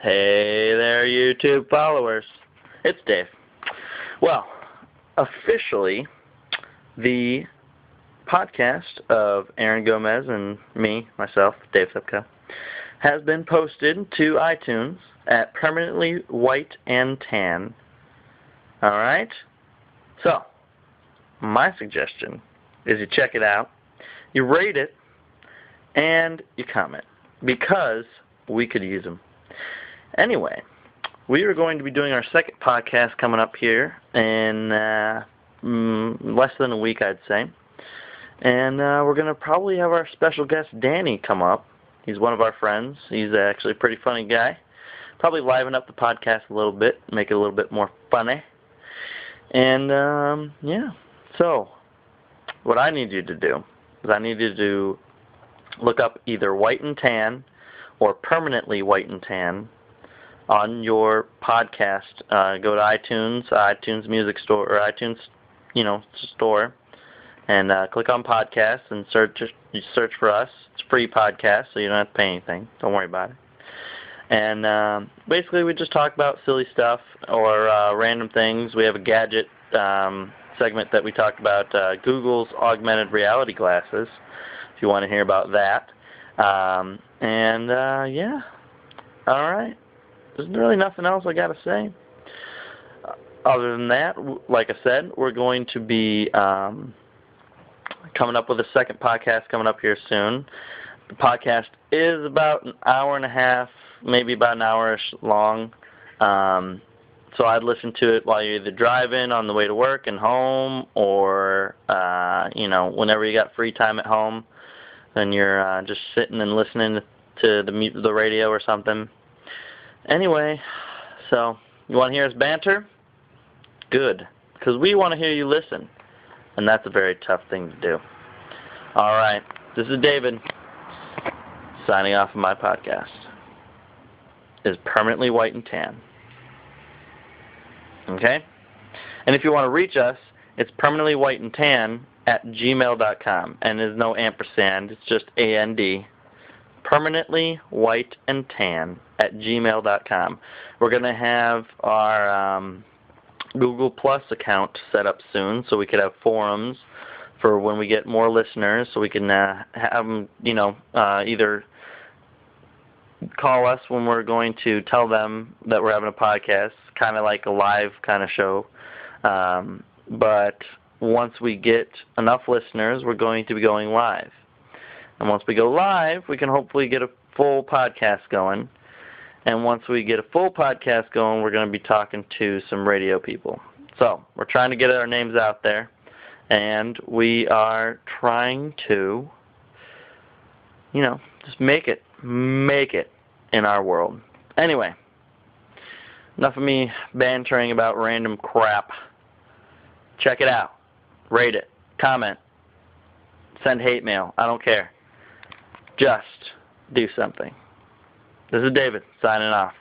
Hey there, YouTube followers. It's Dave. Well, officially, the podcast of Aaron Gomez and me, myself, Dave Sepka, has been posted to iTunes at Permanently White and Tan. Alright? So, my suggestion is you check it out, you rate it, and you comment, because we could use them. Anyway, we are going to be doing our second podcast coming up here in less than a week, I'd say. And we're going to probably have our special guest, Danny, come up. He's one of our friends. He's actually a pretty funny guy. Probably liven up the podcast a little bit, make it a little bit more funny. And, yeah. So, what I need you to do is I need you to look up either White and Tan or Permanently White and Tan on your podcast. Go to iTunes Music Store, or iTunes, store, and click on podcasts and search for us. It's a free podcast, so you don't have to pay anything. Don't worry about it. And basically, we just talk about silly stuff or random things. We have a gadget segment that we talk about Google's augmented reality glasses, if you want to hear about that. Yeah. All right. There's really nothing else I got to say. Other than that, like I said, we're going to be coming up with a second podcast coming up here soon. The podcast is about an hour and a half, maybe about an hour-ish long. So I'd listen to it while you're either driving on the way to work and home, or whenever you got free time at home, and you're just sitting and listening to the radio or something. Anyway, so you want to hear us banter? Good, because we want to hear you listen, and that's a very tough thing to do. All right, this is David, signing off of my podcast. It's Permanently White and Tan. Okay? And if you want to reach us, it's permanentlywhiteandtan@gmail.com, and there's no ampersand, it's just AND. Permanently White and Tan @gmail.com. We're going to have our Google Plus account set up soon, so we could have forums for when we get more listeners, so we can have them, either call us when we're going to tell them that we're having a podcast, kind of like a live kind of show. But once we get enough listeners, we're going to be going live. And once we go live, we can hopefully get a full podcast going. And once we get a full podcast going, we're going to be talking to some radio people. So we're trying to get our names out there. And we are trying to, just make it in our world. Anyway, enough of me bantering about random crap. Check it out. Rate it. Comment. Send hate mail. I don't care. Just do something. This is David, signing off.